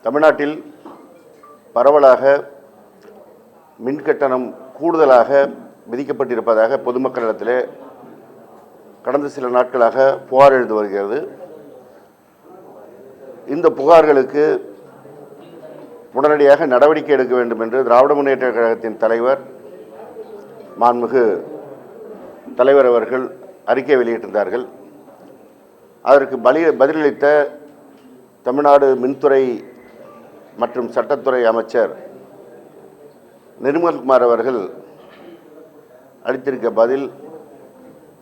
தமிழ்நாட்டில் பரவலாக மின்கட்டணம் கூடுதலாக விதிக்கப்பட்டிருப்பதாக பொதுமக்களிடத்திலே கடந்த சில நாட்களாக புகார் எழுந்து வருகிறது. இந்த புகார்களுக்கு உடனடியாக நடவடிக்கை எடுக்க வேண்டும் என்று திராவிட முன்னேற்றக் கழகத்தின் தலைவர் மாண்புமிகு தலைவர் அவர்கள் அறிக்கை வெளியிட்டிருந்தார்கள். அதற்கு பதிலளித்த தமிழ்நாடு மின்துறை மற்றும் சட்டத்துறை அமைச்சர் நிர்மல்குமார் அவர்கள் அளித்திருக்க பதில்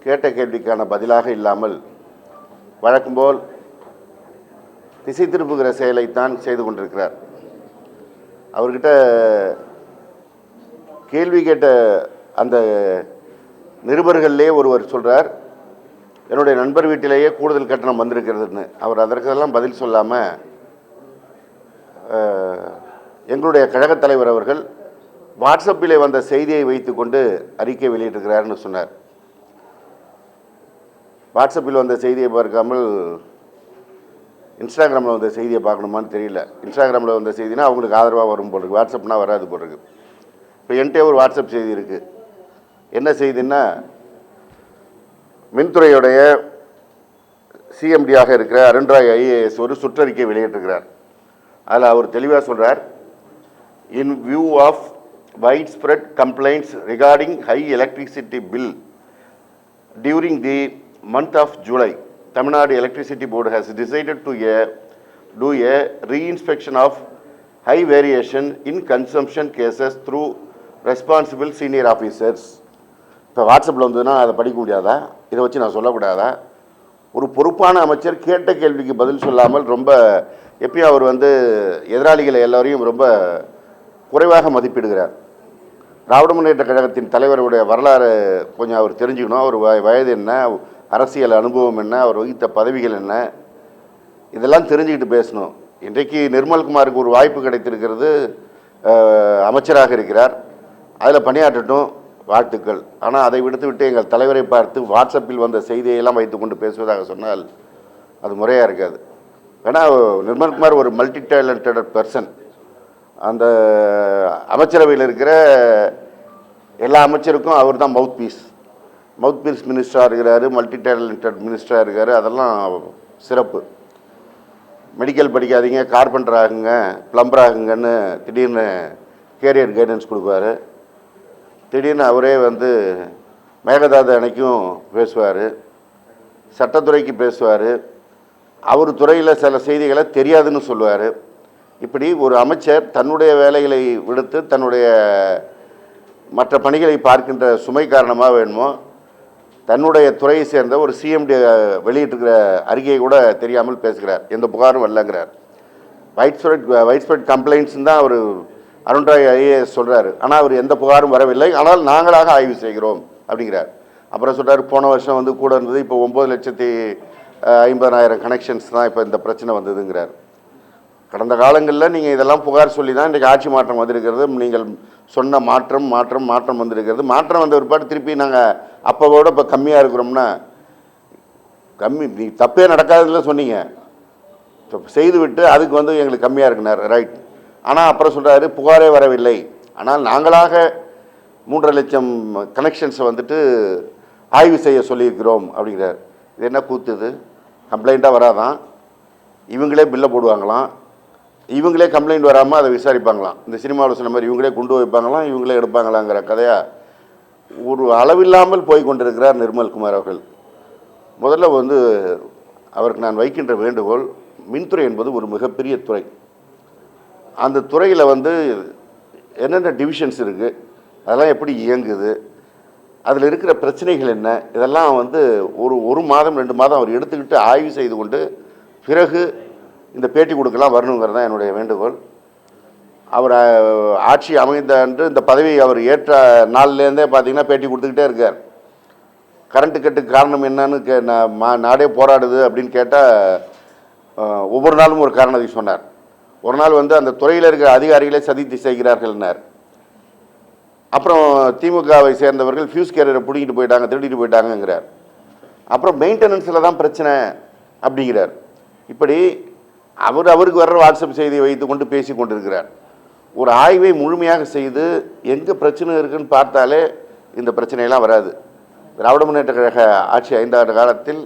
கேட்ட கேள்விக்கான பதிலாக இல்லாமல் வழக்கம்போல் திசை திருப்புகிற செயலைத்தான் செய்து கொண்டிருக்கிறார். அவர்கிட்ட கேள்வி கேட்ட அந்த நிருபர்களே ஒருவர் சொல்கிறார், என்னுடைய நண்பர் வீட்டிலேயே கூடுதல் கட்டணம் வந்திருக்கிறதுன்னு. அவர் அதற்கெல்லாம் பதில் சொல்லாமல் எங்களுடைய கழகத் தலைவர் அவர்கள் வாட்ஸ்அப்பிலே வந்த செய்தியை வைத்துக்கொண்டு அறிக்கை வெளியிட்டிருக்கிறார்னு சொன்னார். வாட்ஸ்அப்பில் வந்த செய்தியை பார்க்காமல் இன்ஸ்டாகிராமில் வந்த செய்தியை பார்க்கணுமான்னு தெரியல. இன்ஸ்டாகிராமில் வந்த செய்தினா அவங்களுக்கு ஆதரவாக வரும் போல் இருக்குது, வாட்ஸ்அப்னா வராது போல் இருக்குது. இப்போ என்கிட்ட ஒரு வாட்ஸ்அப் செய்தி இருக்குது. என்ன செய்தின்னா, மின்துறையுடைய சிஎம்டியாக இருக்கிற அருண்ராய் ஐஏஎஸ் ஒரு சுற்றறிக்கை வெளியிட்டிருக்கிறார். அதில் அவர் தெளிவாக சொல்கிறார், in view of widespread complaints regarding high electricity bill during the month of July, Tamil Nadu Electricity Board has decided to do a re-inspection of high variation in consumption cases through responsible senior officers. இப்போ வாட்ஸ்அப்பில் வந்ததுன்னா அதை படிக்க முடியாதா? இதை வச்சு நான் சொல்லக்கூடாதா? ஒரு பொறுப்பான அமைச்சர் கேட்ட கேள்விக்கு பதில் சொல்லாமல் ரொம்ப எப்பயும் அவர் எதிராளிகளை எல்லோரையும் ரொம்ப குறைவாக மதிப்பிடுகிறார். திராவிட முன்னேற்ற கழகத்தின் தலைவருடைய வரலாறு கொஞ்சம் அவர் தெரிஞ்சுக்கணும். அவர் வயது என்ன, அரசியல் அனுபவம் என்ன, அவர் வகித்த பதவிகள் என்ன, இதெல்லாம் தெரிஞ்சுக்கிட்டு பேசணும். இன்றைக்கு நிர்மல்குமாருக்கு ஒரு வாய்ப்பு கிடைத்திருக்கிறது, அமைச்சராக இருக்கிறார், அதில் பணியாற்றட்டும், வாழ்த்துக்கள். ஆனால் அதை விடுத்துவிட்டு எங்கள் தலைவரை பார்த்து வாட்ஸ்அப்பில் வந்த செய்தியெல்லாம் வைத்துக்கொண்டு பேசுவதாக சொன்னால் அது முறையாக இருக்காது. ஏன்னா நிர்மல்குமார் ஒரு மல்டி டேலண்டட் பர்சன். அந்த அமைச்சரவையில் இருக்கிற எல்லா அமைச்சருக்கும் அவர் தான் மவுத் பீஸ் மினிஸ்டராக இருக்கிறார், மல்டி டேலண்டட் மினிஸ்டராக இருக்கார். அதெல்லாம் சிறப்பு. மெடிக்கல் படிக்காதீங்க, கார்பெண்டர் ஆகுங்க, பிளம்பர் ஆகுங்கன்னு திடீர்னு கேரியர் கைடன்ஸ் கொடுப்பார். திடீர்னு அவரே மேகதாது அணைக்கும் பேசுவார், சட்டத்துறைக்கு பேசுவார், அவர் துறையில் சில செய்திகளை தெரியாதுன்னு சொல்லுவார். இப்படி ஒரு அமைச்சர் தன்னுடைய வேலைகளை விடுத்து தன்னுடைய மற்ற பணிகளை பார்க்கின்ற சுமை காரணமாக வேணுமோ தன்னுடைய துறையை சேர்ந்த ஒரு சிஎம்டி வெளியிட்டிருக்கிற அறிக்கையை கூட தெரியாமல் பேசுகிறார். எந்த புகாரும் வரலங்கிறார். வைட் ஸ்ப்ரெட் கம்ப்ளைண்ட்ஸ் தான் அவர் அருண்ராய் ஐஏஎஸ் சொல்கிறார். ஆனால் அவர் எந்த புகாரும் வரவில்லை, ஆனால் நாங்களாக ஆய்வு செய்கிறோம் அப்படிங்கிறார். அப்புறம் சொல்கிறார், போன வருஷம் கூட இருந்தது, இப்போ 9,50,000 கனெக்ஷன்ஸ் தான் இப்போ இந்த பிரச்சனை வந்ததுங்கிறார். கடந்த காலங்களில் நீங்கள் இதெல்லாம் புகார் சொல்லி தான் இன்றைக்கு ஆட்சி மாற்றம் வந்திருக்கிறது. நீங்கள் சொன்ன மாற்றம் வந்திருக்கிறது. மாற்றம் வந்த ஒரு பாட்டு திருப்பி நாங்கள் அப்போவோட இப்போ கம்மியாக இருக்கிறோம்னா நீ தப்பே நடக்காதுன்னு சொன்னீங்க, செய்துவிட்டு அதுக்கு எங்களுக்கு கம்மியாக இருக்குனார், ரைட். ஆனால் அப்புறம் சொல்கிறாரு, புகாரே வரவில்லை, ஆனால் நாங்களாக 3.5 லட்சம் கனெக்ஷன்ஸை ஆய்வு செய்ய சொல்லியிருக்கிறோம் அப்படிங்கிறார். இது என்ன கூத்துது? கம்ப்ளைண்ட்டாக வராதான், இவங்களே பில்லை போடுவாங்களாம், இவங்களே கம்ப்ளைண்ட் வராமல் அதை விசாரிப்பாங்களாம். இந்த சினிமாவில் சொன்ன மாதிரி இவங்களே கொண்டு வைப்பாங்களாம், இவங்களே எடுப்பாங்களாங்கிற கதையாக ஒரு அளவில்லாமல் போய் கொண்டிருக்கிறார் நிர்மல்குமார் அவர்கள். முதல்ல அவருக்கு நான் வைக்கின்ற வேண்டுகோள், மின்துறை என்பது ஒரு மிகப்பெரிய துறை. அந்த துறையில் என்னென்ன டிவிஷன்ஸ் இருக்குது, அதெல்லாம் எப்படி இயங்குது, அதில் இருக்கிற பிரச்சனைகள் என்ன, இதெல்லாம் ஒரு மாதம் 2 மாதம் அவர் எடுத்துக்கிட்டு ஆய்வு செய்து கொண்டு பிறகு இந்த பேட்டி கொடுக்கலாம் வரணுங்கிறது தான் என்னுடைய வேண்டுகோள். அவர் ஆட்சி அமைந்த அன்று இந்த பதவியை அவர் ஏற்ற நாள்லேருந்தே பார்த்திங்கன்னா பேட்டி கொடுத்துக்கிட்டே இருக்கார். கரண்ட்டு கட்டுக்கு காரணம் என்னன்னு நாடே போராடுது அப்படின்னு கேட்டால் ஒவ்வொரு நாளும் ஒரு காரணத்தை சொன்னார். ஒரு நாள் அந்த துறையில் இருக்கிற அதிகாரிகளே சதித்து செய்கிறார்கள்னார். அப்புறம் திமுகவை சேர்ந்தவர்கள் ஃபியூஸ் கேரியரை பிடிக்கிட்டு போயிட்டாங்க, திருடிட்டு போயிட்டாங்கங்கிறார். அப்புறம் மெயின்டெனன்ஸில் தான் பிரச்சனை அப்படிங்கிறார். இப்படி அவருக்கு வர்ற வாட்ஸ்அப் செய்தியை வைத்து கொண்டு பேசி கொண்டிருக்கிறார். ஒரு ஆய்வை முழுமையாக செய்து எங்கே பிரச்சனை இருக்குன்னு பார்த்தாலே இந்த பிரச்சனையெல்லாம் வராது. திராவிட முன்னேற்ற கழக ஆட்சி 5 ஆண்டு காலத்தில்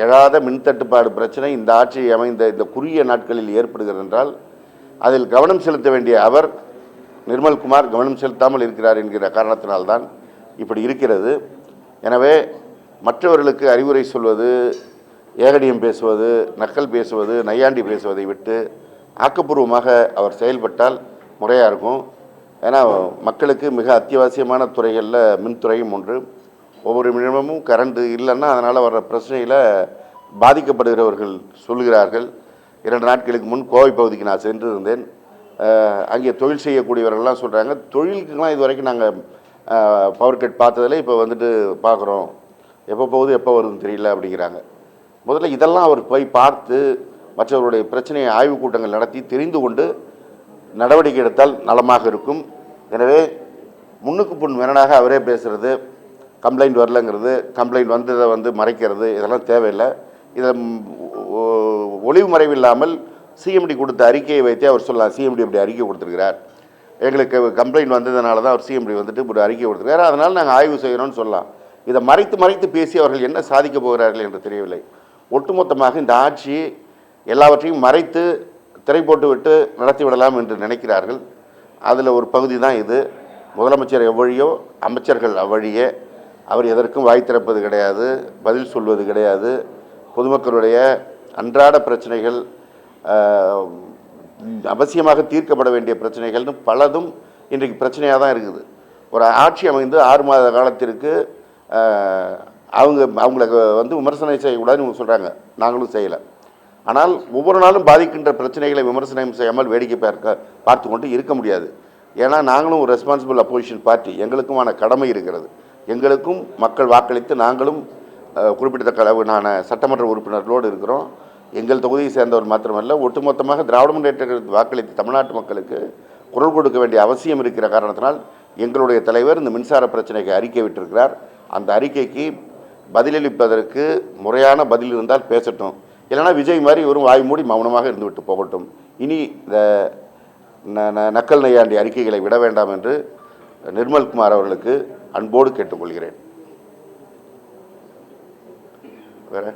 எழாத மின்தட்டுப்பாடு பிரச்சனை இந்த ஆட்சி அமைந்த இந்த குறுகிய நாட்களில் ஏற்படுகிறது என்றால் அதில் கவனம் செலுத்த வேண்டிய அவர் நிர்மல்குமார் கவனம் செலுத்தாமல் இருக்கிறார் என்கிற காரணத்தினால்தான் இப்படி இருக்கிறது. எனவே மற்றவர்களுக்கு அறிவுரை சொல்வது, ஏகடியம் பேசுவது, நக்கல் பேசுவது, நையாண்டி பேசுவதை விட்டு ஆக்கப்பூர்வமாக அவர் செயல்பட்டால் முறையாக இருக்கும். ஏன்னா மக்களுக்கு மிக அத்தியாவசியமான துறைகளில் மின்துறையும் ஒன்று. ஒவ்வொரு நிமிடமும் கரண்ட் இல்லைன்னா அதனால் வர்ற பிரச்சனையில் பாதிக்கப்படுகிறவர்கள் சொல்கிறார்கள். 2 நாட்களுக்கு முன் கோவை பகுதிக்கு நான் சென்று இருந்தேன். அங்கே தொழில் செய்யக்கூடியவர்கள்லாம் சொல்கிறாங்க, தொழிலுக்குலாம் இது வரைக்கும் நாங்கள் பவர் கட் பார்த்ததில் இப்போ வந்துட்டு பார்க்குறோம், எப்போ போகுது எப்போ வருதுன்னு தெரியல அப்படிங்கிறாங்க. முதல்ல இதெல்லாம் அவர் போய் பார்த்து மற்றவருடைய பிரச்சனையை ஆய்வுக் கூட்டங்கள் நடத்தி தெரிந்து கொண்டு நடவடிக்கை எடுத்தால் நலமாக இருக்கும். எனவே முன்னுக்கு முன் வேணாக அவரே பேசுகிறது, கம்ப்ளைண்ட் வரலங்கிறது, கம்ப்ளைண்ட் வந்ததை மறைக்கிறது, இதெல்லாம் தேவையில்லை. இதை ஒளிவு மறைவில்லாமல் சிஎம்டி கொடுத்த அறிக்கையை வைத்தே அவர் சொல்லலாம், சிஎம்டி அப்படி அறிக்கை கொடுத்துருக்கிறார், எங்களுக்கு கம்ப்ளைண்ட் வந்ததுனால தான் அவர் சிஎம்டி வந்துட்டு ஒரு அறிக்கை கொடுத்துருக்காரு, அதனால் நாங்கள் ஆய்வு செய்கிறோன்னு சொல்லலாம். இதை மறைத்து பேசி அவர்கள் என்ன சாதிக்க போகிறார்கள் என்று தெரியவில்லை. ஒட்டுமொத்தமாக இந்த ஆட்சி எல்லாவற்றையும் மறைத்து திரை போட்டு விட்டு நடத்தி விடலாம் என்று நினைக்கிறார்கள். அதில் ஒரு பகுதி தான் இது. முதலமைச்சர் எவ்வழியோ அமைச்சர்கள் அவ்வழியே. அவர் எதற்கும் வாய் திறப்பது கிடையாது, பதில் சொல்வது கிடையாது. பொதுமக்களுடைய அன்றாட பிரச்சனைகள், அவசியமாக தீர்க்கப்பட வேண்டிய பிரச்சனைகள்னு பலதும் இன்றைக்கு பிரச்சனையாக தான் இருக்குது. ஒரு ஆட்சி அமைந்து 6 மாத காலத்திற்கு அவங்கள விமர்சனம் செய்யக்கூடாதுன்னு இவங்க சொல்கிறாங்க, நாங்களும் செய்யலை. ஆனால் ஒவ்வொரு நாளும் பாதிக்கின்ற பிரச்சனைகளை விமர்சனம் செய்யாமல் வேடிக்கை பார்த்து கொண்டு இருக்க முடியாது. ஏன்னா நாங்களும் ஒரு ரெஸ்பான்சிபிள் அப்போசிஷன் பார்ட்டி, எங்களுக்குமான கடமை இருக்கிறது. எங்களுக்கும் மக்கள் வாக்களித்து நாங்களும் குறிப்பிடத்தக்க அளவிலான சட்டமன்ற உறுப்பினர்களோடு இருக்கிறோம். எங்கள் தொகுதியை சேர்ந்தவர் மாத்திரமல்ல, ஒட்டுமொத்தமாக திராவிட முன்னேற்ற வாக்களித்து தமிழ்நாட்டு மக்களுக்கு குரல் கொடுக்க வேண்டிய அவசியம் இருக்கிற காரணத்தினால் எங்களுடைய தலைவர் இந்த மின்சார பிரச்சனைக்கு அறிக்கை விட்டிருக்கிறார். அந்த அறிக்கைக்கு பதிலளிப்பதற்கு முறையான பதில் இருந்தால் பேசட்டும், இல்லைனா விஜய் மாதிரி ஒரு வாய் மூடி மௌனமாக இருந்துவிட்டு போகட்டும். இனி இந்த நக்கல் நையாண்டி அறிக்கைகளை விட வேண்டாம் என்று நிர்மல்குமார் அவர்களுக்கு அன்போடு கேட்டுக்கொள்கிறேன். வேற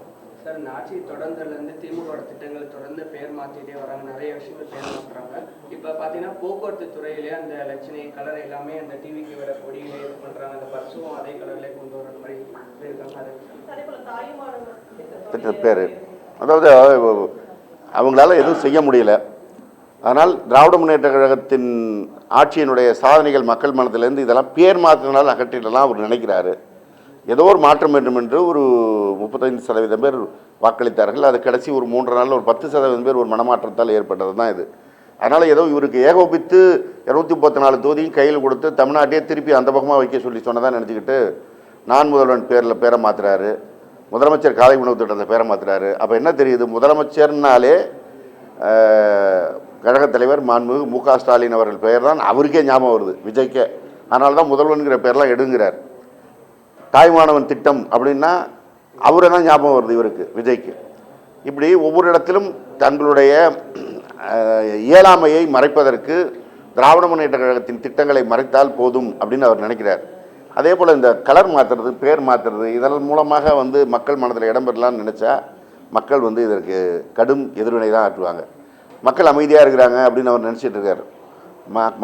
சார், இந்த ஆட்சி தொடர்ந்ததுலேருந்து திமுக திட்டங்களை தொடர்ந்து பேர் மாற்றிட்டே வராங்க, நிறைய விஷயங்கள் பேர் மாற்றுறாங்க. இப்போ பார்த்தீங்கன்னா போக்குவரத்து துறையிலே அந்த லட்சணை கலர் எல்லாமே அந்த டிவிக்கு வர கொடியிலே இது பண்ணுறாங்க, அந்த பஸ்ஸும் அதே கலர்லேயே கொண்டு வர மாதிரி இருக்காங்க. அது பேர் அதாவது அவங்களால எதுவும் செய்ய முடியல. ஆனால் திராவிட முன்னேற்ற கழகத்தின் ஆட்சியினுடைய சாதனைகள் மக்கள் மனதிலேருந்து இதெல்லாம் பேர் மாற்றினால் அகற்றிடலாம் அவர் நினைக்கிறாரு. ஏதோ ஒரு மாற்றம் வேண்டும் என்று ஒரு 35% பேர் வாக்களித்தார்கள். அது கடைசி ஒரு 3 நாளில் ஒரு 10% பேர் ஒரு மனமாற்றத்தால் ஏற்பட்டது தான் இது. அதனால் ஏதோ இவருக்கு ஏகோபித்து 234 தொகுதியும் கையில் கொடுத்து தமிழ்நாட்டையே திருப்பி அந்த பக்கமாக வைக்க சொல்லி சொன்னதான் நினச்சிக்கிட்டு நான் முதல்வன் பேரை மாற்றுறாரு, முதலமைச்சர் காலை உணவு திட்டத்தை பேரை மாற்றுறாரு. அப்போ என்ன தெரியுது, முதலமைச்சர்னாலே கழகத் தலைவர் மாண்புமிகு மு.க. ஸ்டாலின் அவர்கள் பெயர் தான் அவருக்கே ஞாபகம் வருது, விஜய்க்கே. அதனால தான் முதல்வன்கிற பேர்லாம் எடுங்கிறார். தாய்மானவன் திட்டம் அப்படின்னா அவரை தான் ஞாபகம் வருது இவருக்கு, விஜய்க்கு. இப்படி ஒவ்வொரு இடத்திலும் தங்களுடைய இயலாமையை மறைப்பதற்கு திராவிட முன்னேற்ற கழகத்தின் திட்டங்களை மறைத்தால் போதும் அப்படின்னு அவர் நினைக்கிறார். அதே போல் இந்த கலர் மாற்றுறது, பேர் மாற்றுறது, இதன் மூலமாக மக்கள் மனதில் இடம்பெறலான்னு நினச்சா மக்கள் இதற்கு கடும் எதிர்வினை தான் ஆற்றுவாங்க. மக்கள் அமைதியாக இருக்கிறாங்க அப்படின்னு அவர் நினச்சிட்டு இருக்கார்.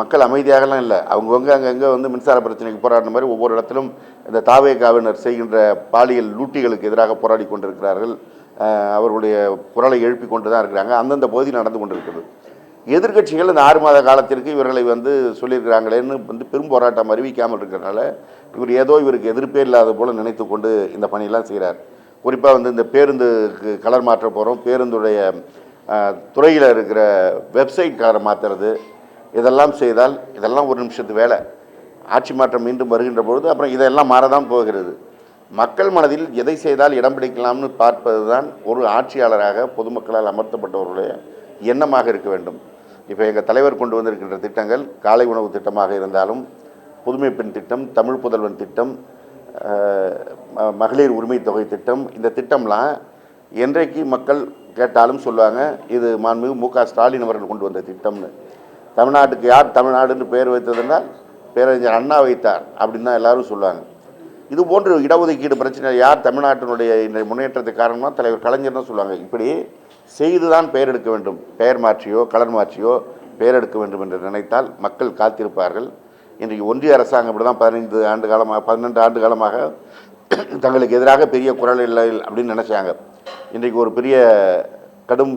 மக்கள் அமைதியாகலாம் இல்லை, அவங்கவுங்க அங்கங்கே மின்சார பிரச்சனைக்கு போராடின மாதிரி ஒவ்வொரு இடத்திலும் இந்த தாவேகாவினர் செய்கின்ற பாலியல் லூட்டிகளுக்கு எதிராக போராடி கொண்டிருக்கிறார்கள். அவர்களுடைய குரலை எழுப்பி கொண்டு தான் இருக்கிறாங்க. அந்தந்த பகுதி நடந்து கொண்டிருக்கிறது. எதிர்கட்சிகள் இந்த 6 மாத காலத்திற்கு இவர்களை சொல்லியிருக்கிறாங்களேன்னு பெரும் போராட்டம் அறிவிக்காமல் இருக்கிறனால இவர் ஏதோ இவருக்கு எதிர்ப்பே இல்லாத போல் நினைத்து கொண்டு இந்த பணியெல்லாம் செய்கிறார். குறிப்பாக இந்த பேருந்துக்கு கலர் மாற்ற போகிறோம், பேருந்துடைய துறையில் இருக்கிற வெப்சைட் கலரை மாற்றுறது, இதெல்லாம் செய்தால் இதெல்லாம் ஒரு நிமிஷத்து வேலை. ஆட்சி மாற்றம் மீண்டும் வருகின்ற பொழுது அப்புறம் இதெல்லாம் மாறதான் போகிறது. மக்கள் மனதில் எதை செய்தால் இடம் பிடிக்கலாம்னு பார்ப்பது தான் ஒரு ஆட்சியாளராக பொதுமக்களால் அமர்த்தப்பட்டவர்களுடைய எண்ணமாக இருக்க வேண்டும். இப்போ எங்கள் தலைவர் கொண்டு வந்திருக்கின்ற திட்டங்கள் காலை உணவு திட்டமாக இருந்தாலும், புதுமை பெண் திட்டம், தமிழ் புதல்வன் திட்டம், மகளிர் உரிமை தொகை திட்டம், இந்த திட்டம்லாம் என்றைக்கு மக்கள் கேட்டாலும் சொல்லுவாங்க இது மாண்புமிகு மு.க. ஸ்டாலின் அவர்கள் கொண்டு வந்த திட்டம்னு. தமிழ்நாட்டுக்கு யார் தமிழ்நாடுன்னு பேர் வைத்ததுன்னா பேரறிஞர் அண்ணா வைத்தார் அப்படின்னு தான் எல்லாரும் சொல்லுவாங்க. இது போன்று இடஒதுக்கீடு பிரச்சனை யார் தமிழ்நாட்டினுடைய இன்றைய முன்னேற்றத்துக்கு காரணமாக தலைவர் கலைஞர் தான் சொல்லுவாங்க. இப்படி செய்து தான் பெயர் எடுக்க வேண்டும், பெயர் மாற்றியோ கலர் மாற்றியோ பெயர் எடுக்க வேண்டும் என்று நினைத்தால் மக்கள் காத்திருப்பார்கள். இன்றைக்கு ஒன்றிய அரசாங்கம் இப்படி தான் 12 ஆண்டு காலமாக தங்களுக்கு எதிராக பெரிய குரல் இல்லை அப்படின்னு நினச்சாங்க. இன்றைக்கு ஒரு பெரிய கடும்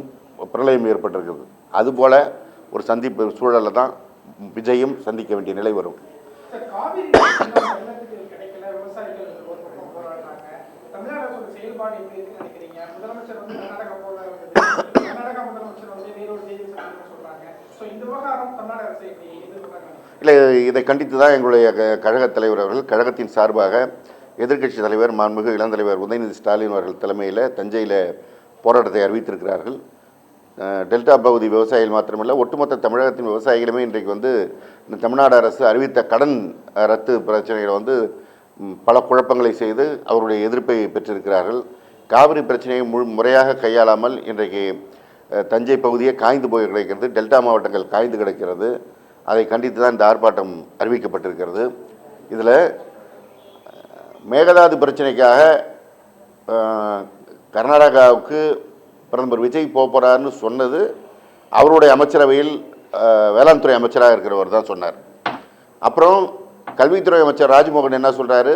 பிரளயம் ஏற்பட்டிருக்கிறது. அதுபோல் ஒரு சந்திப்பு சூழலில் தான் விஜயும் சந்திக்க வேண்டிய நிலை வரும். இல்லை, இதை கண்டித்து தான் எங்களுடைய கழகத் தலைவர் அவர்கள் கழகத்தின் சார்பாக எதிர்க்கட்சி தலைவர் மாண்புமிகு இளந்தலைவர் உதயநிதி ஸ்டாலின் அவர்கள் தலைமையில் தஞ்சையில் போராட்டத்தை அறிவித்திருக்கிறார்கள். டெல்டா பகுதி விவசாயிகள் மாத்திரமல்ல, ஒட்டுமொத்த தமிழகத்தின் விவசாயிகளுமே இன்றைக்கு வந்து தமிழ்நாடு அரசு அறிவித்த கடன் ரத்து பிரச்சனைகளை பல குழப்பங்களை செய்து அவருடைய எதிர்ப்பை பெற்றிருக்கிறார்கள். காவிரி பிரச்சனையை முறையாக கையாளாமல் இன்றைக்கு தஞ்சை பகுதியே காய்ந்து போய் கிடைக்கிறது, டெல்டா மாவட்டங்கள் காய்ந்து கிடக்கிறது. அதை கண்டித்து தான் இந்த ஆர்ப்பாட்டம் அறிவிக்கப்பட்டிருக்கிறது. இதில் மேகதாது பிரச்சனைக்காக கர்நாடகாவுக்கு பிரதமர் விஜய் போகிறார்னு சொன்னது அவருடைய அமைச்சரவையில் வேளாண் துறை அமைச்சராக இருக்கிறவர் தான் சொன்னார். அப்புறம் கல்வித்துறை அமைச்சர் ராஜ்மோகன் என்ன சொல்கிறாரு,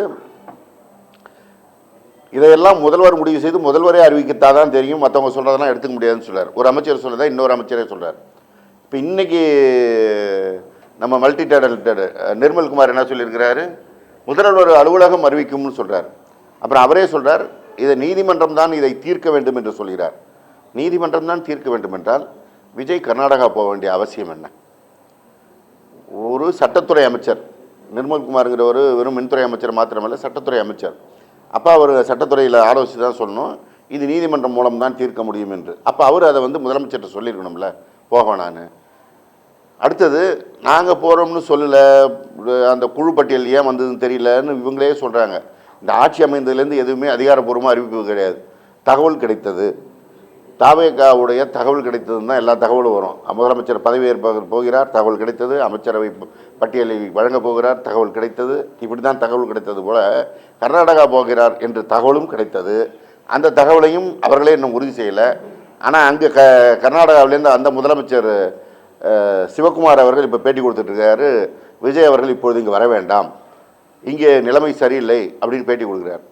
இதையெல்லாம் முதல்வர் முடிவு செய்து முதல்வரே அறிவிக்கத்தான் தான் தெரியும், மற்றவங்க சொல்கிறதெல்லாம் எடுத்துக்க முடியாதுன்னு சொல்கிறார். ஒரு அமைச்சர் சொல்கிறதா இன்னொரு அமைச்சரே சொல்கிறார். இப்போ இன்றைக்கி நம்ம மல்டி டேலண்டட் நிர்மல்குமார் என்ன சொல்லியிருக்கிறாரு, முதல்வர் அலுவலகம் அறிவிக்கும்னு சொல்கிறார். அப்புறம் அவரே சொல்கிறார் இதை நீதிமன்றம் தான் இதை தீர்க்க வேண்டும் என்று சொல்கிறார். நீதிமன்றம் தான் தீர்க்க வேண்டும் என்றால் விஜய் கர்நாடகா போக வேண்டிய அவசியம் என்ன? ஒரு சட்டத்துறை அமைச்சர் நிர்மல்குமாருங்கிற ஒரு வெறும் மின்துறை அமைச்சர் மாத்திரமல்ல, சட்டத்துறை அமைச்சர். அப்போ அவர் சட்டத்துறையில் ஆலோசித்து தான் சொல்லணும் இது நீதிமன்றம் மூலம் தான் தீர்க்க முடியும் என்று. அப்போ அவர் அதை முதலமைச்சர்கிட்ட சொல்லியிருக்கணும்ல, போக வேணான்னு. அடுத்தது நாங்கள் போகிறோம்னு சொல்லலை, அந்த குழு பட்டியல் ஏன் வந்ததுன்னு தெரியலன்னு இவங்களே சொல்கிறாங்க. இந்த ஆட்சி அமைந்ததுலேருந்து எதுவுமே அதிகாரப்பூர்வமாக அறிவிப்பு கிடையாது. தகவல் கிடைத்தது, தாவேகாவுடைய தகவல் கிடைத்ததுன்னு தான் எல்லா தகவலும் வரும். முதலமைச்சர் பதவியேற்ப போகிறார், தகவல் கிடைத்தது. அமைச்சரவை பட்டியலை வழங்கப் போகிறார், தகவல் கிடைத்தது. இப்படி தான் தகவல் கிடைத்தது போல் கர்நாடகா போகிறார் என்று தகவலும் கிடைத்தது. அந்த தகவலையும் அவர்களே இன்னும் உறுதி செய்யலை. ஆனால் அங்கே கர்நாடகாவிலேருந்து அந்த முதலமைச்சர் சிவகுமார் அவர்கள் இப்போ பேட்டி கொடுத்துட்ருக்காரு, விஜய் அவர்கள் இப்பொழுது இங்கே வர வேண்டாம், இங்கே நிலைமை சரியில்லை அப்படின்னு பேட்டி கொடுக்குறார்.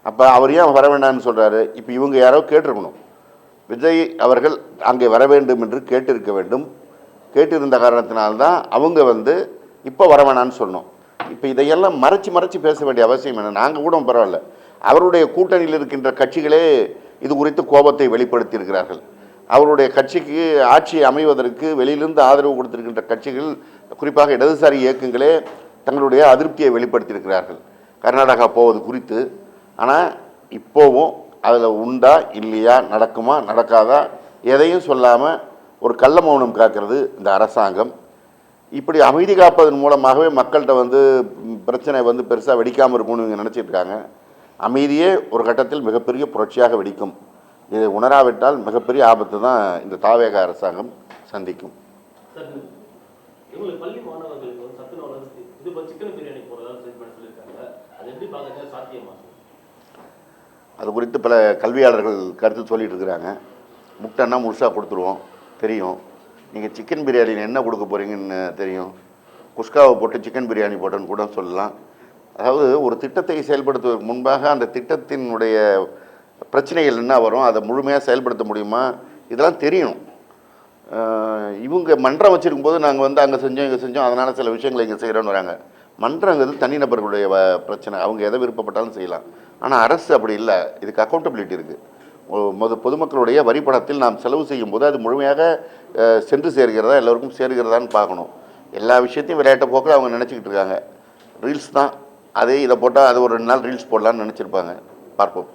அப்போ அவர் ஏன் வர வேண்டாம்னு சொல்கிறாரு? இப்போ இவங்க யாரோ கேட்டிருக்கணும், விஜய் அவர்கள் அங்கே வர வேண்டும் என்று கேட்டிருக்க வேண்டும். கேட்டிருந்த காரணத்தினால்தான் அவங்க இப்போ வர வேணான்னு சொன்னோம். இப்போ இதையெல்லாம் மறைச்சி பேச வேண்டிய அவசியம் என்ன? நாங்கள் கூட பரவாயில்ல, அவருடைய கூட்டணியில் இருக்கின்ற கட்சிகளே இது குறித்து கோபத்தை வெளிப்படுத்தியிருக்கிறார்கள். அவருடைய கட்சிக்கு ஆட்சி அமைவதற்கு வெளியிலிருந்து ஆதரவு கொடுத்திருக்கின்ற கட்சிகள், குறிப்பாக இடதுசாரி இயக்கங்களே தங்களுடைய அதிருப்தியை வெளிப்படுத்தியிருக்கிறார்கள் கர்நாடகா போவது குறித்து. ஆனால் இப்போவும் அதில் உண்டா இல்லையா, நடக்குமா நடக்காதா, எதையும் சொல்லாமல் ஒரு கள்ள மௌனம் காக்கிறது இந்த அரசாங்கம். இப்படி அமைதி காப்பதன் மூலமாகவே மக்கள்கிட்ட பிரச்சனை பெருசாக வெடிக்காமல் இருக்கும்னு இவங்க நினச்சிட்டு இருக்காங்க. அமைதியே ஒரு கட்டத்தில் மிகப்பெரிய புரட்சியாக வெடிக்கும். இதை உணராவிட்டால் மிகப்பெரிய ஆபத்து தான் இந்த தாவேக அரசாங்கம் சந்திக்கும். அது குறித்து பல கல்வியாளர்கள் கருத்து சொல்லிட்டு இருக்கிறாங்க. முட்டைன்னா முழுசாக கொடுத்துருவோம் தெரியும், நீங்கள் சிக்கன் பிரியாணியில் என்ன கொடுக்க போகிறீங்கன்னு தெரியும், குஸ்காவை போட்டு சிக்கன் பிரியாணி போட்டோன்னு கூட சொல்லலாம். அதாவது ஒரு திட்டத்தை செயல்படுத்துவதற்கு முன்பாக அந்த திட்டத்தினுடைய பிரச்சனைகள் என்ன வரும், அதை முழுமையாக செயல்படுத்த முடியுமா, இதெல்லாம் தெரியணும். இவங்க மன்றம் வச்சுருக்கும் போது நாங்கள் அங்கே செஞ்சோம் இங்கே செஞ்சோம், அதனால் சில விஷயங்களை இங்கே செய்கிறோன்னு வராங்க. மன்றங்கிறது தனிநபர்களுடைய பிரச்சனை, அவங்க எதை விருப்பப்பட்டாலும் செய்யலாம். ஆனால் அரசு அப்படி இல்லை, இதுக்கு அக்கௌண்டபிலிட்டி இருக்குது. பொதுமக்களுடைய வரி பணத்தில் நாம் செலவு செய்யும் போது அது முழுமையாக சென்று சேர்கிறதா, எல்லோருக்கும் சேர்கிறதான்னு பார்க்கணும். எல்லா விஷயத்தையும் விளையாட்ட போக்கில் அவங்க நினச்சிக்கிட்டு இருக்காங்க. ரீல்ஸ் தான், அதே இதை போட்டால் அது ஒரு 2 நாள் ரீல்ஸ் போடலான்னு நினச்சிருப்பாங்க. பார்ப்போம்.